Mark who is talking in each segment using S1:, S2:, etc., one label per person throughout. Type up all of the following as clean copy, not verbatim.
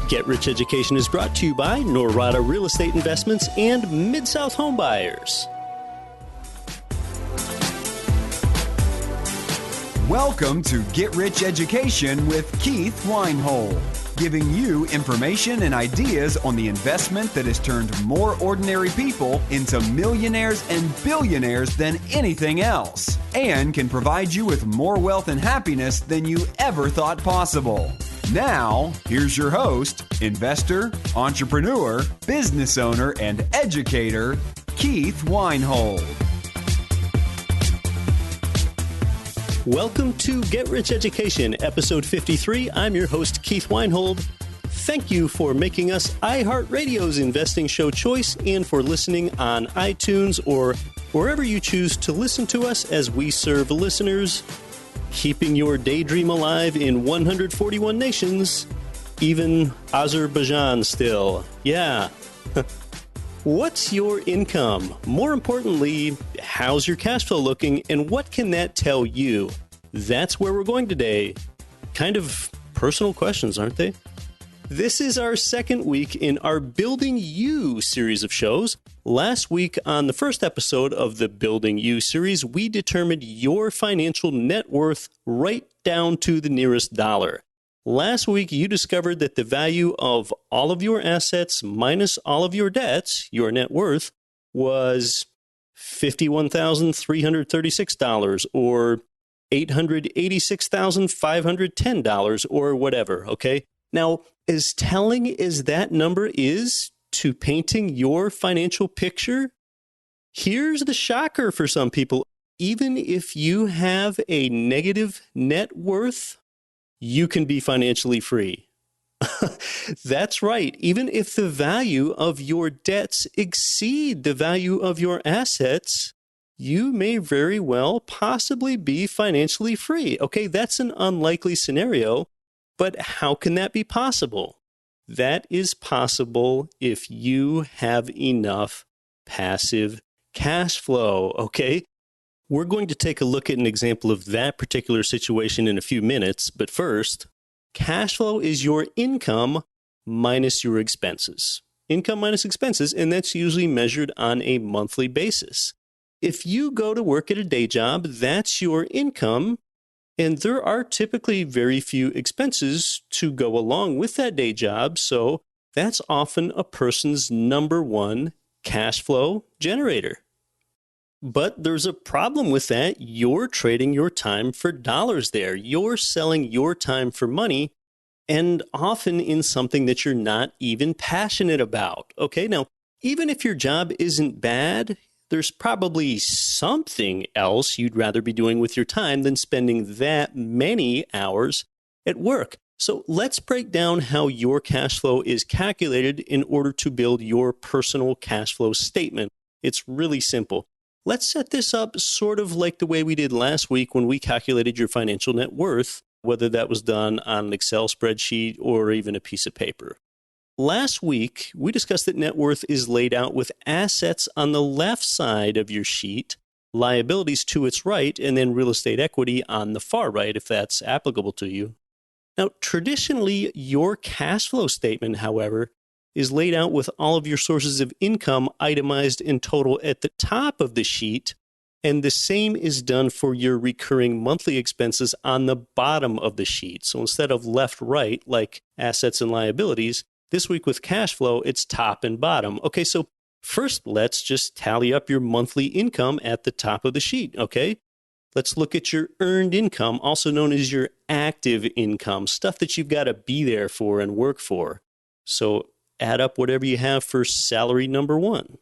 S1: Get Rich Education is brought to you by Norada Real Estate Investments and Mid-South Home Buyers.
S2: Welcome to Get Rich Education with Keith Weinhold, giving you information and ideas on the investment that has turned more ordinary people into millionaires and billionaires than anything else, and can provide you with more wealth and happiness than you ever thought possible. Now, here's your host, investor, entrepreneur, business owner, and educator, Keith Weinhold.
S1: Welcome to Get Rich Education, episode 53. I'm your host, Keith Weinhold. Thank you for making us iHeartRadio's investing show choice and for listening on iTunes or wherever you choose to listen to us as we serve listeners, keeping your daydream alive in 141 nations, even Azerbaijan still. Yeah. What's your income? More importantly, how's your cash flow looking and what can that tell you? That's where we're going today. Kind of personal questions, aren't they? This is our second week in our Building You series of shows. Last week on the first episode of the Building You series, we determined your financial net worth right down to the nearest dollar. Last week, you discovered that the value of all of your assets minus all of your debts, your net worth, was $51,336 or $886,510 or whatever, okay? Now, as telling as that number is to painting your financial picture, here's the shocker for some people. Even if you have a negative net worth, you can be financially free. That's right. Even if the value of your debts exceed the value of your assets, you may very well possibly be financially free. Okay, that's an unlikely scenario, but how can that be possible? That is possible if you have enough passive cash flow, okay? We're going to take a look at an example of that particular situation in a few minutes, but first, cash flow is your income minus your expenses. Income minus expenses, and that's usually measured on a monthly basis. If you go to work at a day job, that's your income, and there are typically very few expenses to go along with that day job, so that's often a person's number one cash flow generator. But there's a problem with that. You're trading your time for dollars there. You're selling your time for money, and often in something that you're not even passionate about. Okay, now, even if your job isn't bad, there's probably something else you'd rather be doing with your time than spending that many hours at work. So let's break down how your cash flow is calculated in order to build your personal cash flow statement. It's really simple. Let's set this up sort of like the way we did last week when we calculated your financial net worth, whether that was done on an Excel spreadsheet or even a piece of paper. Last week, we discussed that net worth is laid out with assets on the left side of your sheet, liabilities to its right, and then real estate equity on the far right, if that's applicable to you. Now, traditionally, your cash flow statement, however, is laid out with all of your sources of income itemized in total at the top of the sheet, and the same is done for your recurring monthly expenses on the bottom of the sheet. So instead of left-right, like assets and liabilities, this week with cash flow, it's top and bottom. Okay, so first, let's just tally up your monthly income at the top of the sheet, okay? Let's look at your earned income, also known as your active income, stuff that you've got to be there for and work for. So add up whatever you have for salary number one.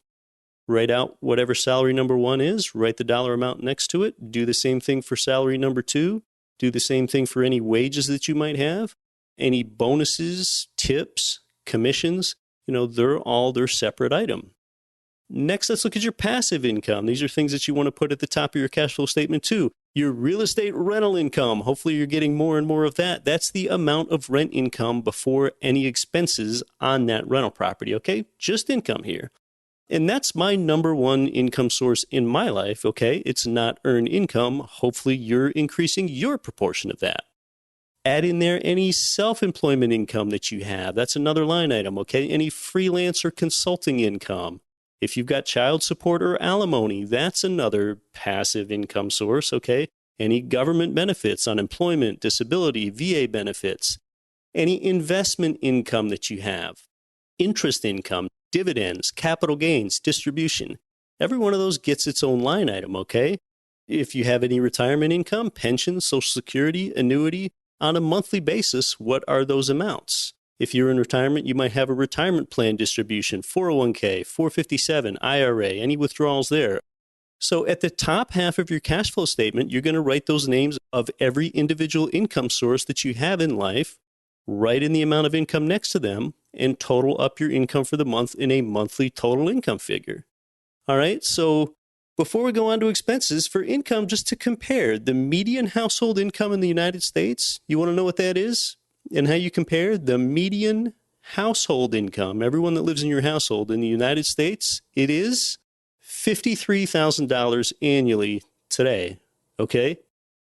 S1: Write out whatever salary number one is, write the dollar amount next to it, do the same thing for salary number two, do the same thing for any wages that you might have, any bonuses, tips, commissions, they're all their separate item. Next, let's look at your passive income. These are things that you want to put at the top of your cash flow statement too. Your real estate rental income. Hopefully you're getting more and more of that. That's the amount of rent income before any expenses on that rental property, okay? Just income here. And that's my number one income source in my life, okay? It's not earned income. Hopefully you're increasing your proportion of that. Add in there any self-employment income that you have. That's another line item, okay? Any freelance or consulting income. If you've got child support or alimony, that's another passive income source, okay? Any government benefits, unemployment, disability, VA benefits. Any investment income that you have. Interest income, dividends, capital gains, distribution. Every one of those gets its own line item, okay? If you have any retirement income, pension, Social Security, annuity, on a monthly basis, what are those amounts? If you're in retirement, you might have a retirement plan distribution, 401k, 457, IRA, any withdrawals there. So at the top half of your cash flow statement, you're going to write those names of every individual income source that you have in life, write in the amount of income next to them, and total up your income for the month in a monthly total income figure. All right, so before we go on to expenses, for income, just to compare, the median household income in the United States, you want to know what that is and how you compare? The median household income, everyone that lives in your household in the United States, it is $53,000 annually today, okay?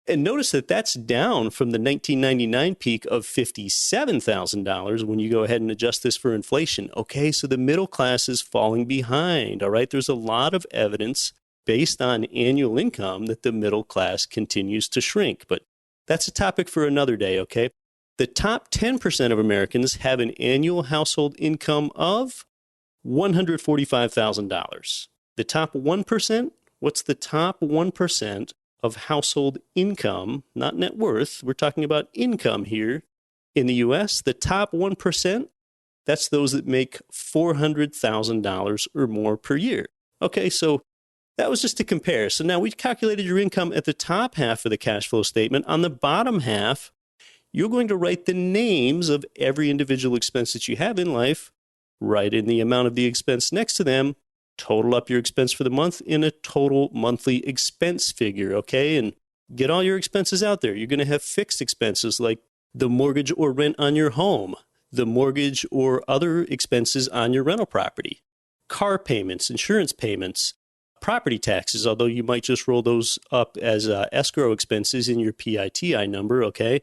S1: And notice that that's down from the 1999 peak of $57,000 when you go ahead and adjust this for inflation. Okay, so the middle class is falling behind, all right? There's a lot of evidence based on annual income that the middle class continues to shrink. But that's a topic for another day, okay? The top 10% of Americans have an annual household income of $145,000. The top 1%, what's the top 1% of household income, not net worth? We're talking about income here in the U.S. The top 1%, that's those that make $400,000 or more per year. Okay, so that was just to compare. So now we calculated your income at the top half of the cash flow statement. On the bottom half, you're going to write the names of every individual expense that you have in life, write in the amount of the expense next to them, total up your expense for the month in a total monthly expense figure, okay? And get all your expenses out there. You're going to have fixed expenses like the mortgage or rent on your home, the mortgage or other expenses on your rental property, car payments, insurance payments, property taxes, although you might just roll those up as escrow expenses in your PITI number, okay?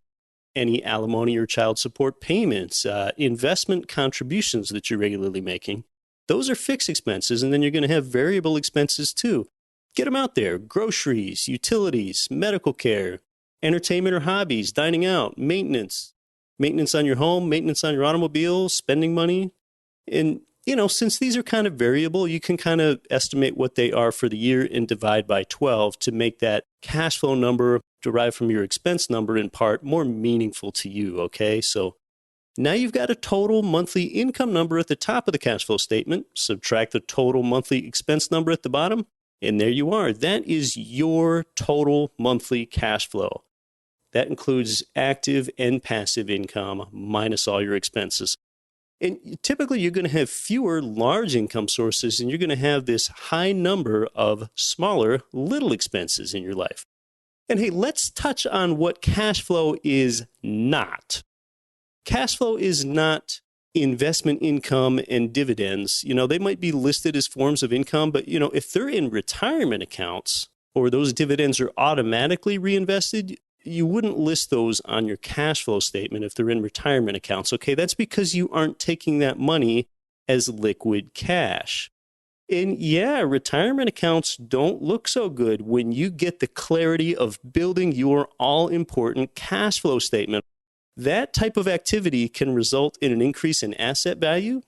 S1: Any alimony or child support payments, investment contributions that you're regularly making. Those are fixed expenses, and then you're going to have variable expenses too. Get them out there. Groceries, utilities, medical care, entertainment or hobbies, dining out, maintenance on your home, maintenance on your automobile, spending money. And since these are kind of variable, you can kind of estimate what they are for the year and divide by 12 to make that cash flow number derived from your expense number in part more meaningful to you, okay? So now you've got a total monthly income number at the top of the cash flow statement. Subtract the total monthly expense number at the bottom, and there you are. That is your total monthly cash flow. That includes active and passive income minus all your expenses. And typically, you're going to have fewer large income sources, and you're going to have this high number of smaller little expenses in your life. And hey, let's touch on what cash flow is not. Cash flow is not investment income and dividends. They might be listed as forms of income, but, if they're in retirement accounts or those dividends are automatically reinvested, you wouldn't list those on your cash flow statement if they're in retirement accounts. Okay, that's because you aren't taking that money as liquid cash. And yeah, retirement accounts don't look so good when you get the clarity of building your all-important cash flow statement. That type of activity can result in an increase in asset value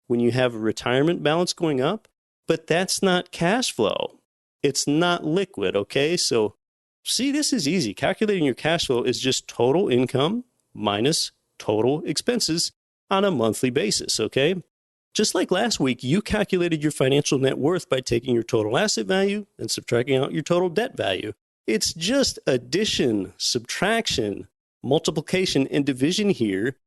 S1: when you have a retirement balance going up, but that's not cash flow. It's not liquid, okay? So see, this is easy. Calculating your cash flow is just total income minus total expenses on a monthly basis, okay? Just like last week, you calculated your financial net worth by taking your total asset value and subtracting out your total debt value. It's just addition, subtraction, multiplication, and division here,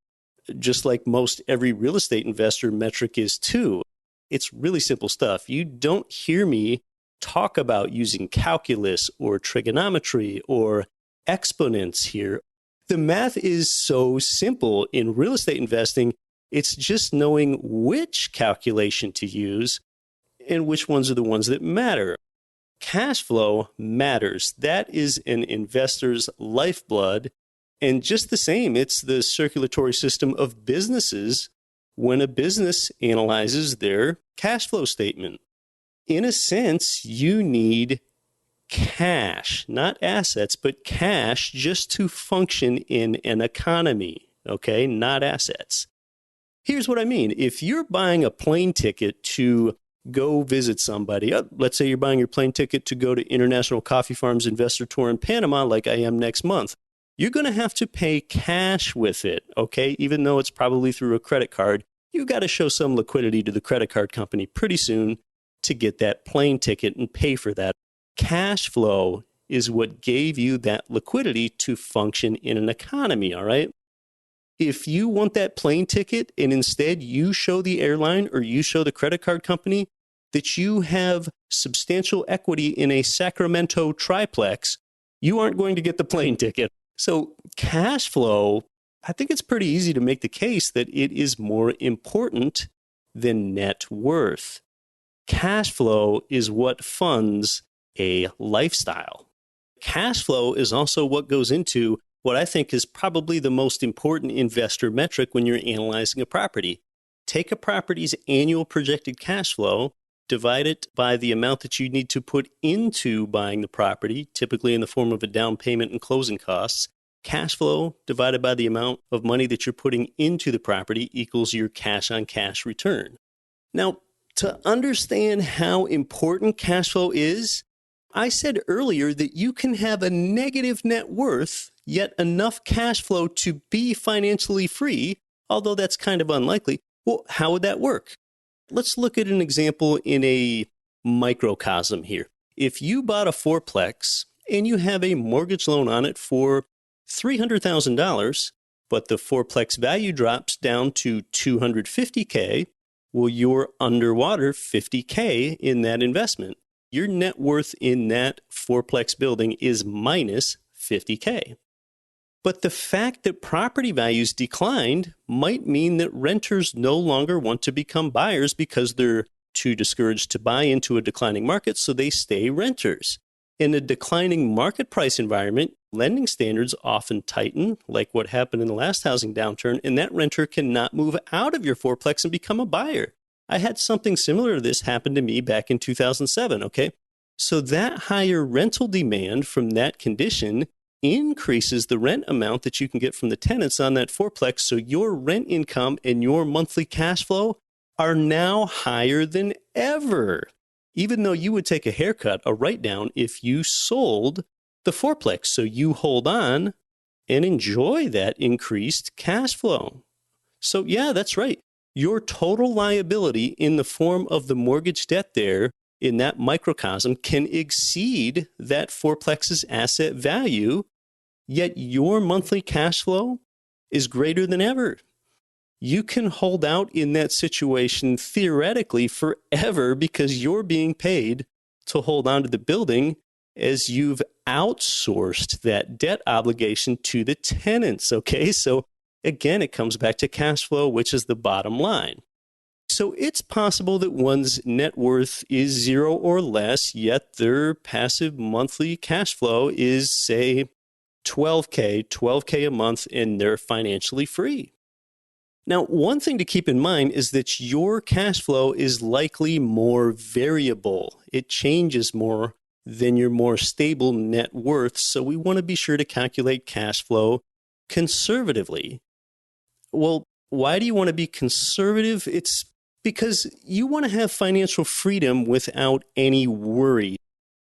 S1: just like most every real estate investor metric is too. It's really simple stuff. You don't hear me talk about using calculus or trigonometry or exponents here. The math is so simple in real estate investing. It's just knowing which calculation to use and which ones are the ones that matter. Cash flow matters. That is an investor's lifeblood. And just the same, it's the circulatory system of businesses when a business analyzes their cash flow statement. In a sense, you need cash, not assets, but cash just to function in an economy, okay? Not assets. Here's what I mean. If you're buying a plane ticket to go visit somebody, let's say you're buying your plane ticket to go to International Coffee Farms Investor Tour in Panama like I am next month, you're going to have to pay cash with it, okay? Even though it's probably through a credit card, you got to show some liquidity to the credit card company pretty soon to get that plane ticket and pay for that. Cash flow is what gave you that liquidity to function in an economy, all right? If you want that plane ticket and instead you show the airline or you show the credit card company that you have substantial equity in a Sacramento triplex, you aren't going to get the plane ticket. So cash flow, I think it's pretty easy to make the case that it is more important than net worth. Cash flow is what funds a lifestyle. Cash flow is also what goes into what I think is probably the most important investor metric when you're analyzing a property. Take a property's annual projected cash flow, divide it by the amount that you need to put into buying the property, typically in the form of a down payment and closing costs. Cash flow divided by the amount of money that you're putting into the property equals your cash on cash return. Now, to understand how important cash flow is, I said earlier that you can have a negative net worth, yet enough cash flow to be financially free, although that's kind of unlikely. Well, how would that work? Let's look at an example in a microcosm here. If you bought a fourplex and you have a mortgage loan on it for $300,000, but the fourplex value drops down to $250K, well, you're underwater $50K in that investment. Your net worth in that fourplex building is minus $50K. But the fact that property values declined might mean that renters no longer want to become buyers because they're too discouraged to buy into a declining market, so they stay renters. In a declining market price environment, lending standards often tighten, like what happened in the last housing downturn, and that renter cannot move out of your fourplex and become a buyer. I had something similar to this happen to me back in 2007, okay? So that higher rental demand from that condition increases the rent amount that you can get from the tenants on that fourplex, so your rent income and your monthly cash flow are now higher than ever, even though you would take a haircut, a write-down, if you sold the fourplex. So you hold on and enjoy that increased cash flow. So yeah, that's right. Your total liability in the form of the mortgage debt there in that microcosm can exceed that fourplex's asset value, yet your monthly cash flow is greater than ever. You can hold out in that situation theoretically forever because you're being paid to hold on to the building as you've outsourced that debt obligation to the tenants, okay? So again, it comes back to cash flow, which is the bottom line. So it's possible that one's net worth is zero or less, yet their passive monthly cash flow is, say, $12K a month, and they're financially free. Now, one thing to keep in mind is that your cash flow is likely more variable. It changes more than your more stable net worth, so we want to be sure to calculate cash flow conservatively. Well, why do you want to be conservative? It's because you want to have financial freedom without any worry.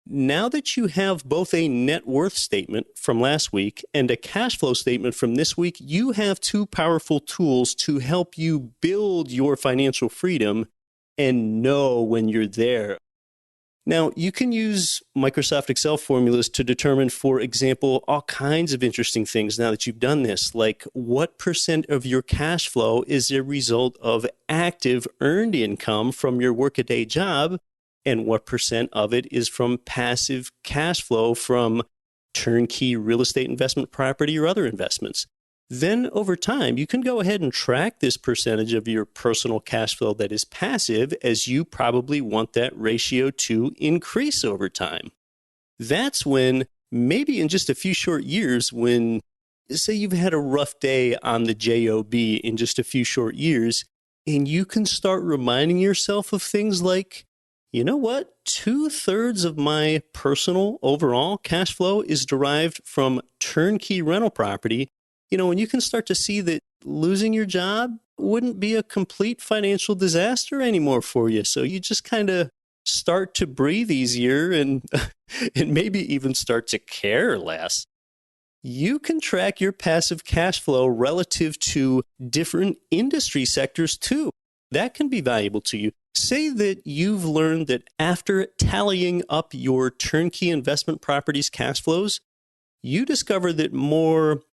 S1: Now that you have both a net worth statement from last week and a cash flow statement from this week, you have two powerful tools to help you build your financial freedom and know when you're there. Now, you can use Microsoft Excel formulas to determine, for example, all kinds of interesting things now that you've done this, like what percent of your cash flow is a result of active earned income from your workaday job, and what percent of it is from passive cash flow from turnkey real estate investment property or other investments. Then over time, you can go ahead and track this percentage of your personal cash flow that is passive, as you probably want that ratio to increase over time. That's when, maybe in just a few short years, when say you've had a rough day on the job in just a few short years, and you can start reminding yourself of things like, you know what? 2/3 of my personal overall cash flow is derived from turnkey rental property. And you can start to see that losing your job wouldn't be a complete financial disaster anymore for you. So you just kind of start to breathe easier and, and maybe even start to care less. You can track your passive cash flow relative to different industry sectors too. That can be valuable to you. Say that you've learned that after tallying up your turnkey investment properties cash flows, you discover that more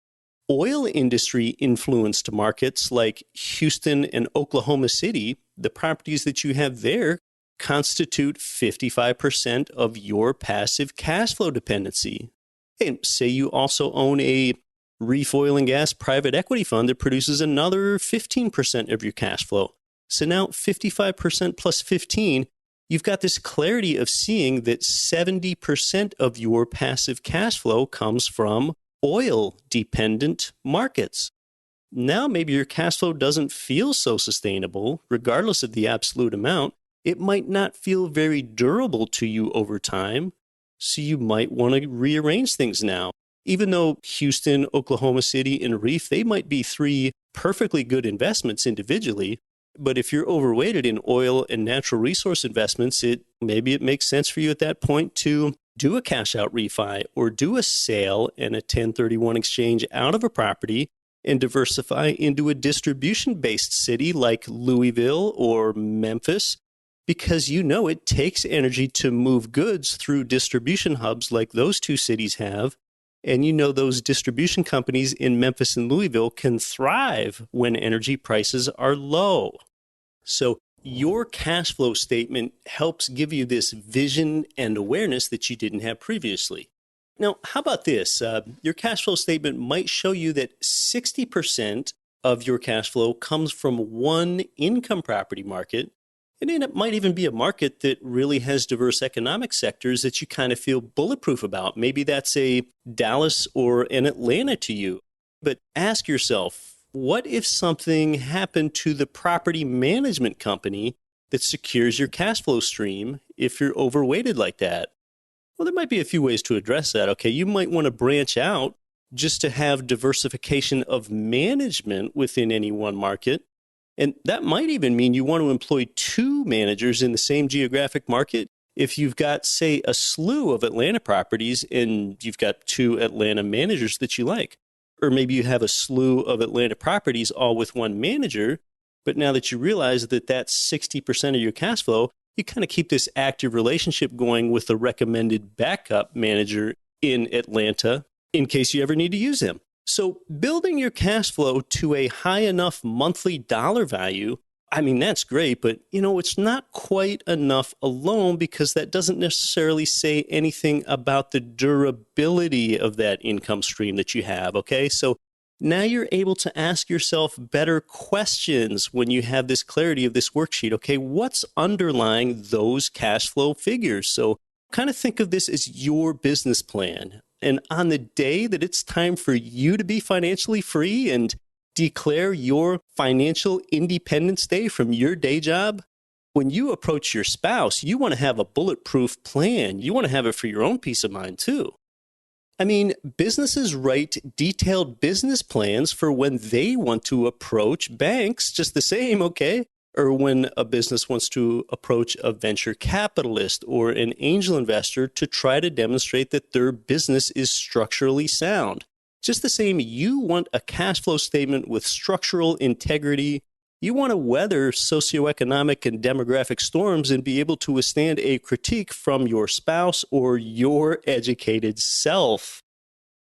S1: oil industry influenced markets like Houston and Oklahoma City, the properties that you have there constitute 55% of your passive cash flow dependency. And say you also own a reef oil and gas private equity fund that produces another 15% of your cash flow. So now 55% plus 15, you've got this clarity of seeing that 70% of your passive cash flow comes from oil-dependent markets. Now maybe your cash flow doesn't feel so sustainable, regardless of the absolute amount. It might not feel very durable to you over time, so you might want to rearrange things now. Even though Houston, Oklahoma City, and Reef, they might be 3 perfectly good investments individually, but if you're overweighted in oil and natural resource investments, maybe it makes sense for you at that point to do a cash out refi or do a sale and a 1031 exchange out of a property and diversify into a distribution-based city like Louisville or Memphis, because it takes energy to move goods through distribution hubs like those 2 cities have. And those distribution companies in Memphis and Louisville can thrive when energy prices are low. So your cash flow statement helps give you this vision and awareness that you didn't have previously. Now, how about this? Your cash flow statement might show you that 60% of your cash flow comes from one income property market. And then it might even be a market that really has diverse economic sectors that you kind of feel bulletproof about. Maybe that's a Dallas or an Atlanta to you. But ask yourself, what if something happened to the property management company that secures your cash flow stream if you're overweighted like that? Well, there might be a few ways to address that. Okay, you might want to branch out just to have diversification of management within any one market. And that might even mean you want to employ 2 managers in the same geographic market. If you've got, say, a slew of Atlanta properties and you've got 2 Atlanta managers that you like, or maybe you have a slew of Atlanta properties all with one manager, but now that you realize that that's 60% of your cash flow, you kind of keep this active relationship going with a recommended backup manager in Atlanta in case you ever need to use him. So building your cash flow to a high enough monthly dollar value, that's great, but it's not quite enough alone, because that doesn't necessarily say anything about the durability of that income stream that you have, okay? So now you're able to ask yourself better questions when you have this clarity of this worksheet. Okay, what's underlying those cash flow figures? So kind of think of this as your business plan. And on the day that it's time for you to be financially free and declare your financial independence day from your day job, when you approach your spouse, you want to have a bulletproof plan. You want to have it for your own peace of mind too. Businesses write detailed business plans for when they want to approach banks just the same, okay? Or when a business wants to approach a venture capitalist or an angel investor to try to demonstrate that their business is structurally sound. Just the same, you want a cash flow statement with structural integrity. You want to weather socioeconomic and demographic storms and be able to withstand a critique from your spouse or your educated self.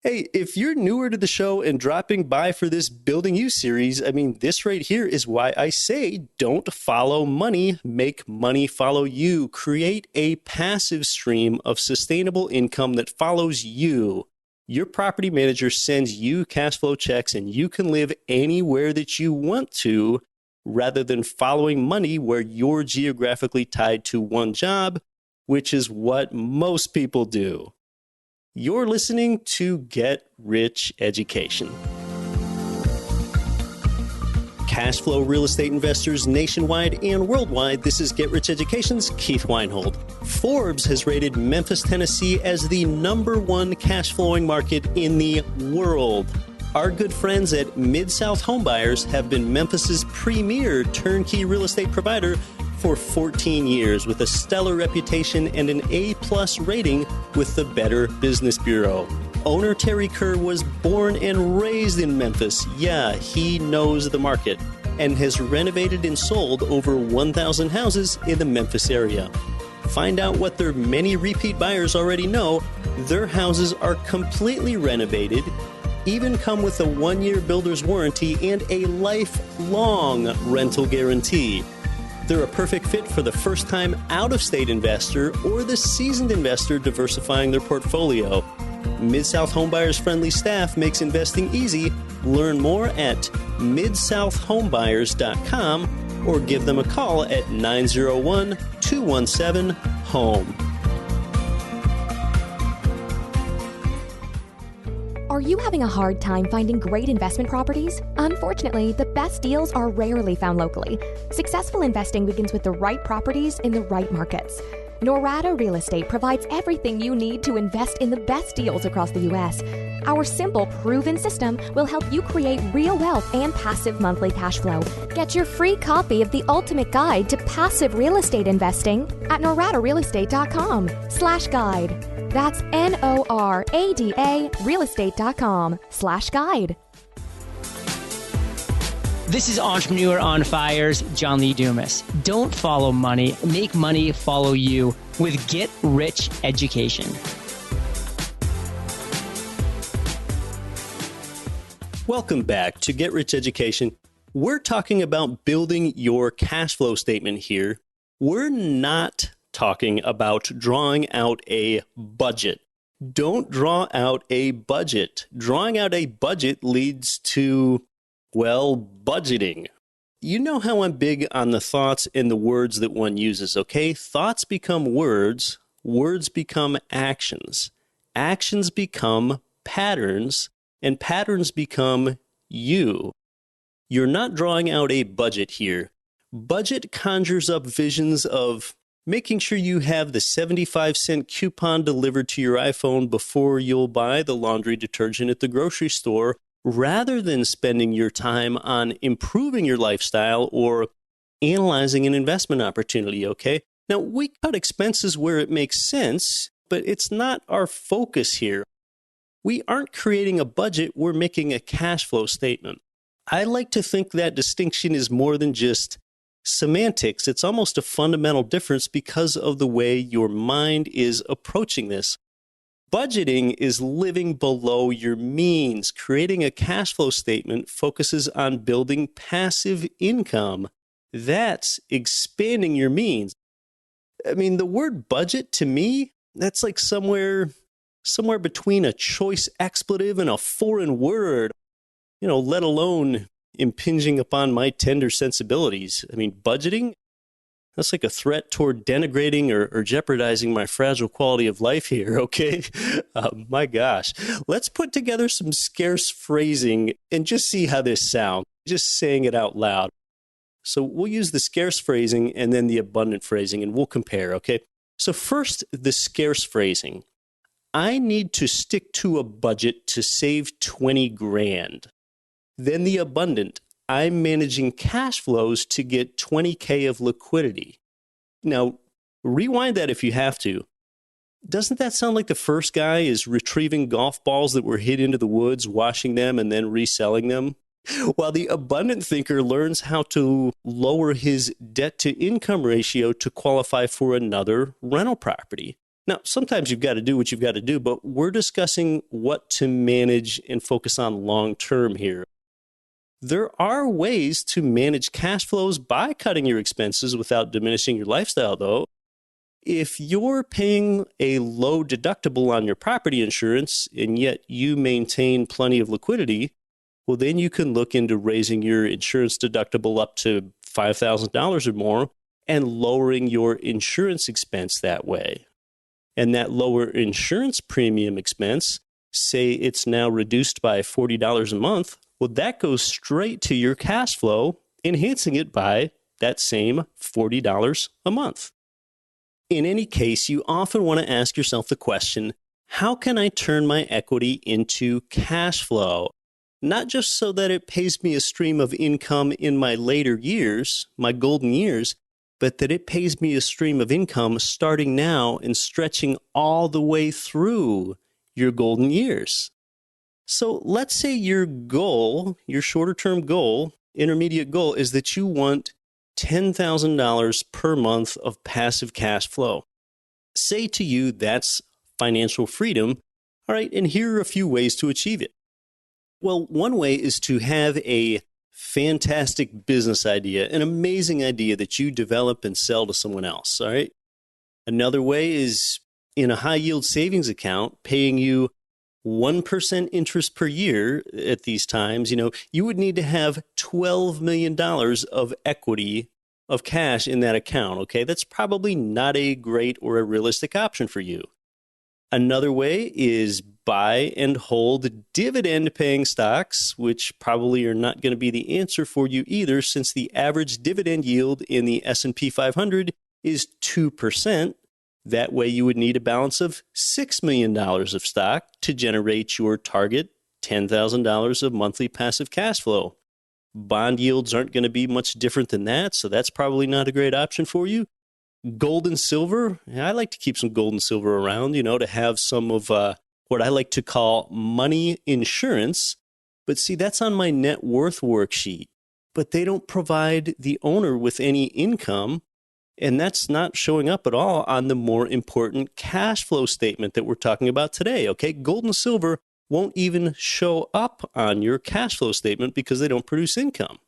S1: Hey, if you're newer to the show and dropping by for this Building You series, this right here is why I say don't follow money, make money follow you. Create a passive stream of sustainable income that follows you. Your property manager sends you cash flow checks and you can live anywhere that you want to, rather than following money where you're geographically tied to one job, which is what most people do. You're listening to Get Rich Education. Cash flow real estate investors nationwide and worldwide, this is Get Rich Education's Keith Weinhold. Forbes has rated Memphis, Tennessee as the #1 cash flowing market in the world. Our good friends at Mid-South Homebuyers have been Memphis's premier turnkey real estate provider for 14 years with a stellar reputation and an A+ rating with the Better Business Bureau. Owner Terry Kerr was born and raised in Memphis. Yeah, he knows the market and has renovated and sold over 1,000 houses in the Memphis area. Find out what their many repeat buyers already know. Their houses are completely renovated, even come with a 1-year builder's warranty and a lifelong rental guarantee. They're a perfect fit for the first-time out-of-state investor or the seasoned investor diversifying their portfolio. Mid-South Homebuyers' friendly staff makes investing easy. Learn more at midsouthhomebuyers.com or give them a call at 901-217-HOME.
S3: Are you having a hard time finding great investment properties? Unfortunately, the best deals are rarely found locally. Successful investing begins with the right properties in the right markets. Norada Real Estate provides everything you need to invest in the best deals across the U.S. Our simple, proven system will help you create real wealth and passive monthly cash flow. Get your free copy of the ultimate guide to passive real estate investing at noradarealestate.com/guide. That's NORADA realestate.com/guide.
S4: This is Entrepreneur on Fire's John Lee Dumas. Don't follow money. Make money follow you with Get Rich Education.
S1: Welcome back to Get Rich Education. We're talking about building your cash flow statement here. We're not talking about drawing out a budget. Don't draw out a budget. Drawing out a budget leads to, well, budgeting. You know how I'm big on the thoughts and the words that one uses, okay? Thoughts become words, words become actions, actions become patterns, and patterns become you. You're not drawing out a budget here. Budget conjures up visions of making sure you have the 75-cent coupon delivered to your iPhone before you'll buy the laundry detergent at the grocery store, rather than spending your time on improving your lifestyle or analyzing an investment opportunity, okay? Now, we cut expenses where it makes sense, but it's not our focus here. We aren't creating a budget, we're making a cash flow statement. I like to think that distinction is more than just semantics. It's almost a fundamental difference because of the way your mind is approaching this. Budgeting is living below your means. Creating a cash flow statement focuses on building passive income. That's expanding your means. I mean, the word budget to me, that's like somewhere between a choice expletive and a foreign word, let alone impinging upon my tender sensibilities. I mean, budgeting, that's like a threat toward denigrating or jeopardizing my fragile quality of life here, okay? My gosh. Let's put together some scarce phrasing and just see how this sounds, just saying it out loud. So we'll use the scarce phrasing and then the abundant phrasing, and we'll compare, okay? So first, the scarce phrasing. I need to stick to a budget to save 20 grand. Then the abundant, I'm managing cash flows to get 20K of liquidity. Now, rewind that if you have to. Doesn't that sound like the first guy is retrieving golf balls that were hit into the woods, washing them, and then reselling them? While the abundant thinker learns how to lower his debt-to-income ratio to qualify for another rental property. Now, sometimes you've got to do what you've got to do, but we're discussing what to manage and focus on long-term here. There are ways to manage cash flows by cutting your expenses without diminishing your lifestyle, though. If you're paying a low deductible on your property insurance and yet you maintain plenty of liquidity, well, then you can look into raising your insurance deductible up to $5,000 or more and lowering your insurance expense that way. and that lower insurance premium expense, say it's now reduced by $40 a month, well, that goes straight to your cash flow, enhancing it by that same $40 a month. In any case, you often want to ask yourself the question, how can I turn my equity into cash flow? Not just so that it pays me a stream of income in my later years, my golden years, but that it pays me a stream of income starting now and stretching all the way through your golden years. So let's say your goal, your shorter term goal, intermediate goal, is that you want $10,000 per month of passive cash flow. Say to you that's financial freedom. All right, and here are a few ways to achieve it. Well, one way is to have a fantastic business idea, an amazing idea that you develop and sell to someone else, all right? Another way is in a high-yield savings account paying you 1% interest per year at these times. You would need to have $12 million of equity of cash in that account, okay? That's probably not a great or a realistic option for you. Another way is buy and hold dividend-paying stocks, which probably are not going to be the answer for you either, since the average dividend yield in the S&P 500 is 2%. That way you would need a balance of $6 million of stock to generate your target $10,000 of monthly passive cash flow. Bond yields aren't going to be much different than that, so that's probably not a great option for you. Gold and silver, I like to keep some gold and silver around, to have some of what I like to call money insurance. But see, that's on my net worth worksheet. But they don't provide the owner with any income, and that's not showing up at all on the more important cash flow statement that we're talking about today, okay? Gold and silver won't even show up on your cash flow statement because they don't produce income.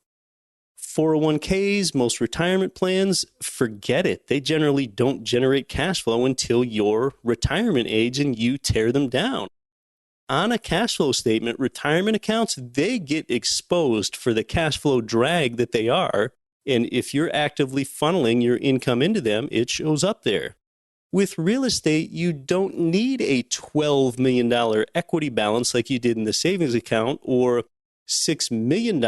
S1: 401ks, most retirement plans, forget it. They generally don't generate cash flow until your retirement age and you tear them down. On a cash flow statement, retirement accounts, they get exposed for the cash flow drag that they are. And if you're actively funneling your income into them, it shows up there. With real estate, you don't need a $12 million equity balance like you did in the savings account or $6 million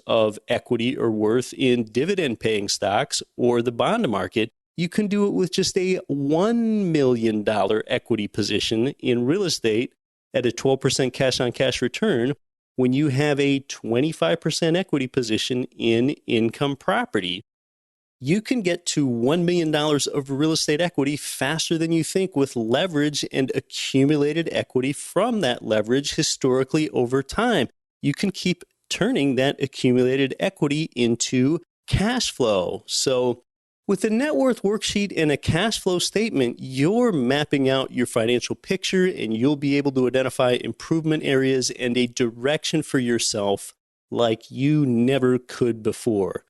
S1: of equity or worth in dividend-paying stocks or the bond market. You can do it with just a $1 million equity position in real estate at a 12% cash-on-cash return when you have a 25% equity position in income property. You can get to $1 million of real estate equity faster than you think with leverage and accumulated equity from that leverage historically over time. You can keep turning that accumulated equity into cash flow. So with a net worth worksheet and a cash flow statement, you're mapping out your financial picture and you'll be able to identify improvement areas and a direction for yourself like you never could before.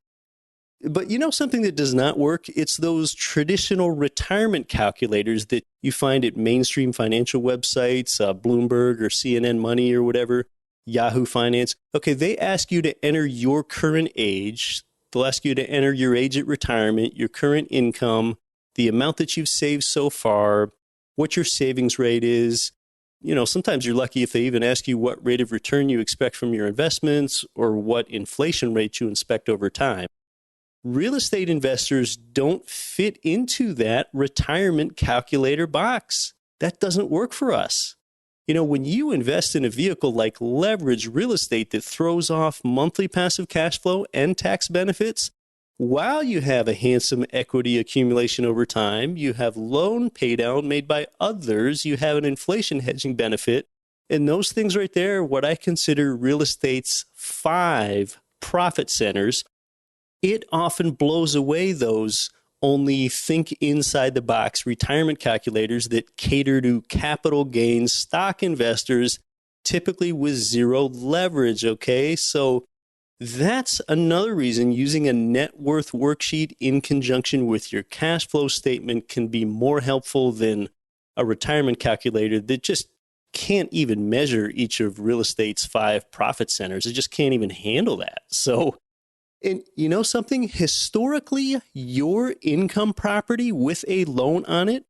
S1: But something that does not work? It's those traditional retirement calculators that you find at mainstream financial websites, Bloomberg or CNN Money or whatever. Yahoo Finance. Okay, they ask you to enter your current age. They'll ask you to enter your age at retirement, your current income, the amount that you've saved so far, what your savings rate is. Sometimes you're lucky if they even ask you what rate of return you expect from your investments or what inflation rate you expect over time. Real estate investors don't fit into that retirement calculator box. That doesn't work for us. When you invest in a vehicle like leverage real estate that throws off monthly passive cash flow and tax benefits, while you have a handsome equity accumulation over time, you have loan paydown made by others, you have an inflation hedging benefit, and those things right there are what I consider real estate's 5 profit centers. It often blows away those only think inside the box retirement calculators that cater to capital gains stock investors, typically with zero leverage, okay? So that's another reason using a net worth worksheet in conjunction with your cash flow statement can be more helpful than a retirement calculator that just can't even measure each of real estate's 5 profit centers. It just can't even handle that. So, and something? Historically, your income property with a loan on it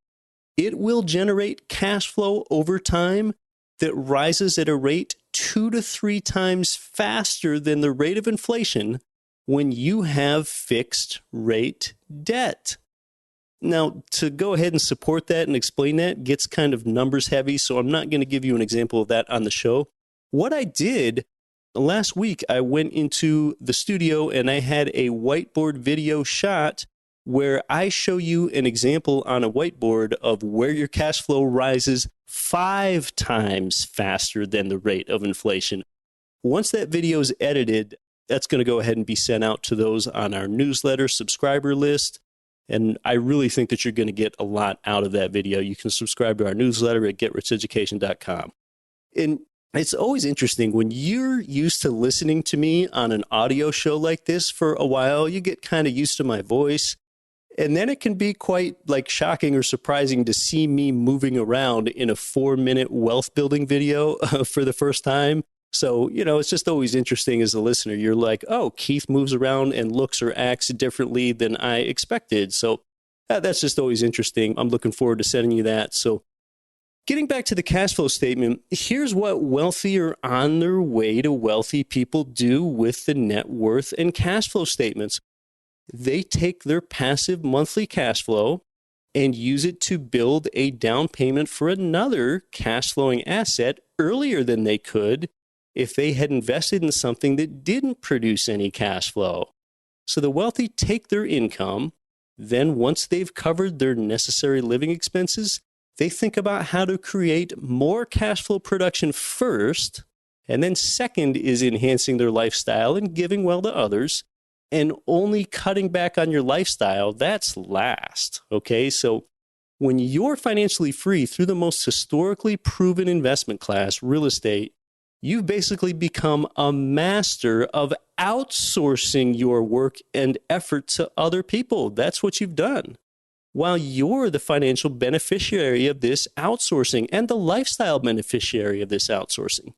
S1: it will generate cash flow over time that rises at a rate 2 to 3 times faster than the rate of inflation when you have fixed rate debt. Now, to go ahead and support that and explain that gets kind of numbers heavy, so I'm not going to give you an example of that on the show. What I did last week, I went into the studio and I had a whiteboard video shot where I show you an example on a whiteboard of where your cash flow rises 5 times faster than the rate of inflation. Once that video is edited, that's going to go ahead and be sent out to those on our newsletter subscriber list. And I really think that you're going to get a lot out of that video. You can subscribe to our newsletter at getricheducation.com. And it's always interesting when you're used to listening to me on an audio show like this for a while, you get kind of used to my voice. And then it can be quite like shocking or surprising to see me moving around in a 4-minute wealth building video for the first time. So, it's just always interesting as a listener. You're like, oh, Keith moves around and looks or acts differently than I expected. So that's just always interesting. I'm looking forward to sending you that. So getting back to the cash flow statement, here's what wealthy or on their way to wealthy people do with the net worth and cash flow statements. They take their passive monthly cash flow and use it to build a down payment for another cash flowing asset earlier than they could if they had invested in something that didn't produce any cash flow. So the wealthy take their income, then once they've covered their necessary living expenses, they think about how to create more cash flow production first, and then second is enhancing their lifestyle and giving well to others, and only cutting back on your lifestyle, that's last, okay? So when you're financially free through the most historically proven investment class, real estate, you've basically become a master of outsourcing your work and effort to other people. That's what you've done. While you're the financial beneficiary of this outsourcing and the lifestyle beneficiary of this outsourcing.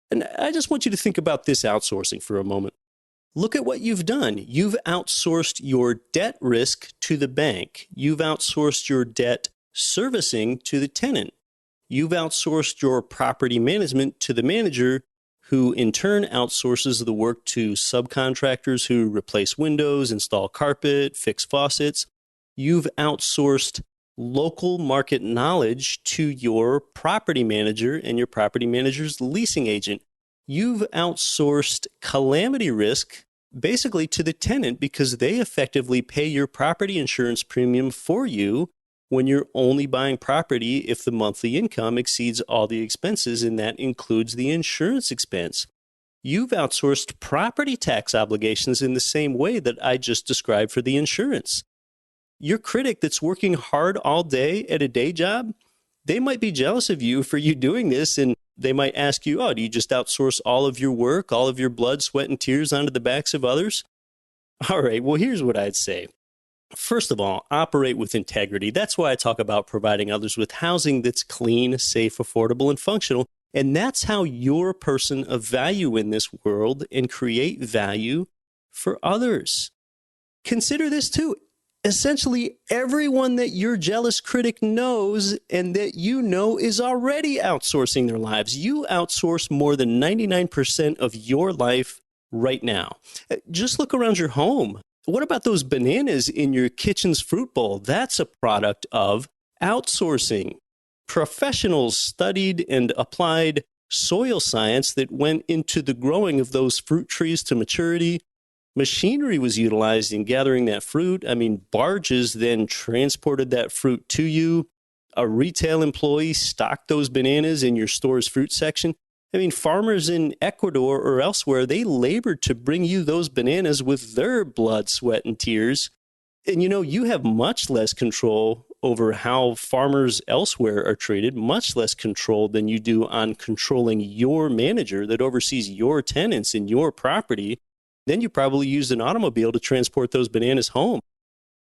S1: And I just want you to think about this outsourcing for a moment. Look at what you've done. You've outsourced your debt risk to the bank. You've outsourced your debt servicing to the tenant. You've outsourced your property management to the manager, who in turn outsources the work to subcontractors who replace windows, install carpet, fix faucets. You've outsourced local market knowledge to your property manager and your property manager's leasing agent. You've outsourced calamity risk basically to the tenant because they effectively pay your property insurance premium for you when you're only buying property if the monthly income exceeds all the expenses, and that includes the insurance expense. You've outsourced property tax obligations in the same way that I just described for the insurance. Your critic that's working hard all day at a day job, they might be jealous of you for you doing this, and they might ask you, oh, do you just outsource all of your work, all of your blood, sweat, and tears onto the backs of others? All right, well, here's what I'd say. First of all, operate with integrity. That's why I talk about providing others with housing that's clean, safe, affordable, and functional. And that's how you're a person of value in this world and create value for others. Consider this too. Essentially, everyone that your jealous critic knows and that you know is already outsourcing their lives. You outsource more than 99% of your life right now. Just look around your home. What about those bananas in your kitchen's fruit bowl? That's a product of outsourcing. Professionals studied and applied soil science that went into the growing of those fruit trees to maturity. Machinery was utilized in gathering that fruit. Barges then transported that fruit to you. A retail employee stocked those bananas in your store's fruit section. Farmers in Ecuador or elsewhere, they labored to bring you those bananas with their blood, sweat, and tears. And you have much less control over how farmers elsewhere are treated, much less control than you do on controlling your manager that oversees your tenants and your property. Then you probably used an automobile to transport those bananas home.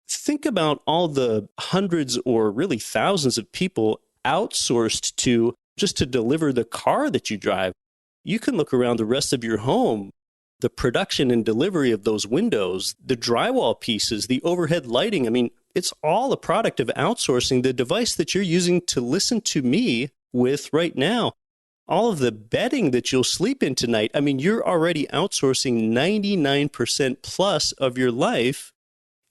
S1: Think about all the hundreds or really thousands of people outsourced to just to deliver the car that you drive. You can look around the rest of your home, the production and delivery of those windows, the drywall pieces, the overhead lighting. it's all a product of outsourcing the device that you're using to listen to me with right now. All of the bedding that you'll sleep in tonight, I mean, you're already outsourcing 99% plus of your life,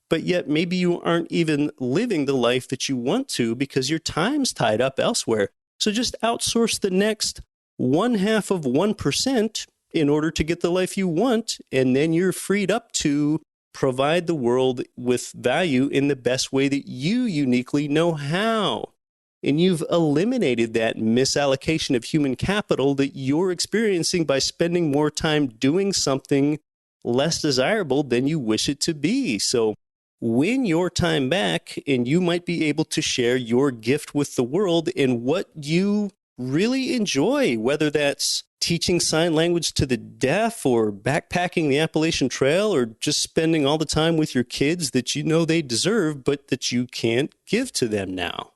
S1: but yet maybe you aren't even living the life that you want to because your time's tied up elsewhere. So just outsource the next 0.5% in order to get the life you want, and then you're freed up to provide the world with value in the best way that you uniquely know how. And you've eliminated that misallocation of human capital that you're experiencing by spending more time doing something less desirable than you wish it to be. So win your time back, and you might be able to share your gift with the world in what you really enjoy, whether that's teaching sign language to the deaf or backpacking the Appalachian Trail or just spending all the time with your kids that you know they deserve, but that you can't give to them now.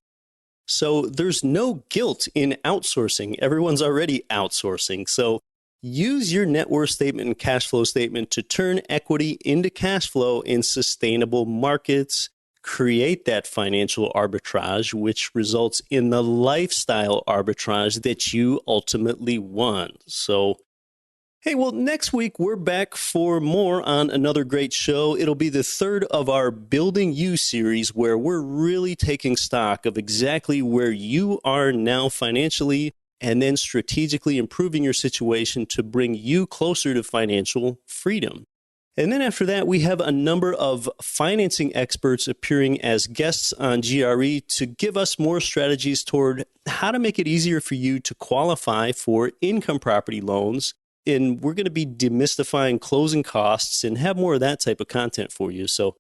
S1: So there's no guilt in outsourcing. Everyone's already outsourcing. So use your net worth statement and cash flow statement to turn equity into cash flow in sustainable markets. Create that financial arbitrage, which results in the lifestyle arbitrage that you ultimately want. So, hey, well, next week we're back for more on another great show. It'll be the third of our Building You series, where we're really taking stock of exactly where you are now financially and then strategically improving your situation to bring you closer to financial freedom. And then after that, we have a number of financing experts appearing as guests on GRE to give us more strategies toward how to make it easier for you to qualify for income property loans. And we're going to be demystifying closing costs and have more of that type of content for you. So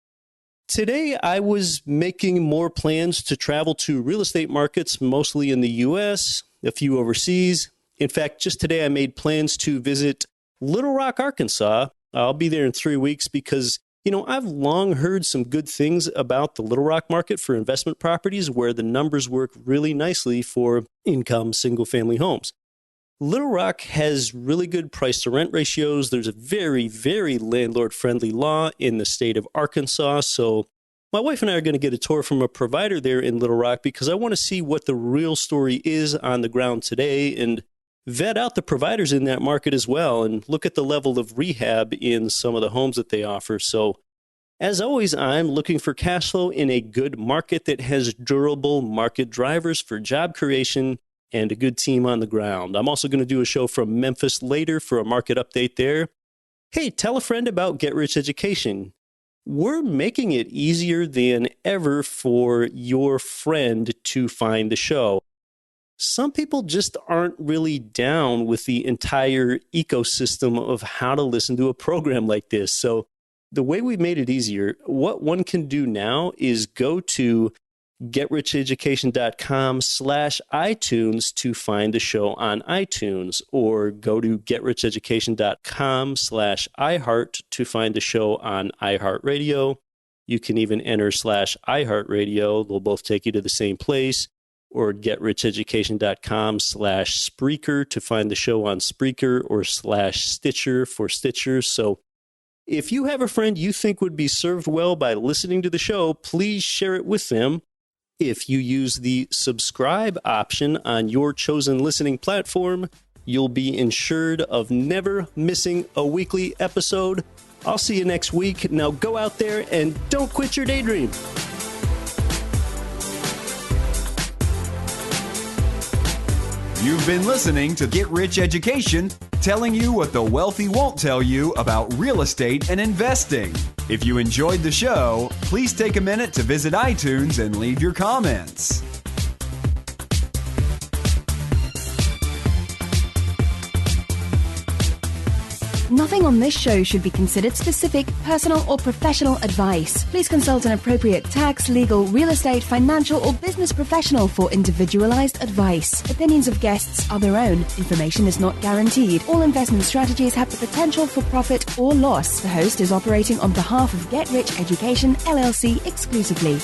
S1: today I was making more plans to travel to real estate markets, mostly in the U.S., a few overseas. In fact, just today I made plans to visit Little Rock, Arkansas. I'll be there in 3 weeks because, I've long heard some good things about the Little Rock market for investment properties where the numbers work really nicely for income single-family homes. Little Rock has really good price to rent ratios. There's a very, very landlord-friendly law in the state of Arkansas. So my wife and I are going to get a tour from a provider there in Little Rock because I want to see what the real story is on the ground today and vet out the providers in that market as well and look at the level of rehab in some of the homes that they offer. So as always, I'm looking for cash flow in a good market that has durable market drivers for job creation and a good team on the ground. I'm also going to do a show from Memphis later for a market update there. Hey, tell a friend about Get Rich Education. We're making it easier than ever for your friend to find the show. Some people just aren't really down with the entire ecosystem of how to listen to a program like this. So the way we've made it easier, what one can do now is go to getricheducation.com/iTunes to find the show on iTunes, or go to getricheducation.com/iHeart to find the show on iHeartRadio. You can even enter /iHeartRadio. They'll both take you to the same place. Or getricheducation.com/Spreaker to find the show on Spreaker, or /Stitcher for Stitcher. So if you have a friend you think would be served well by listening to the show, please share it with them. If you use the subscribe option on your chosen listening platform, you'll be ensured of never missing a weekly episode. I'll see you next week. Now go out there and don't quit your daydream.
S2: You've been listening to Get Rich Education, telling you what the wealthy won't tell you about real estate and investing. If you enjoyed the show, please take a minute to visit iTunes and leave your comments.
S5: Nothing on this show should be considered specific, personal, or professional advice. Please consult an appropriate tax, legal, real estate, financial, or business professional for individualized advice. Opinions of guests are their own. Information is not guaranteed. All investment strategies have the potential for profit or loss. The host is operating on behalf of Get Rich Education, LLC exclusively.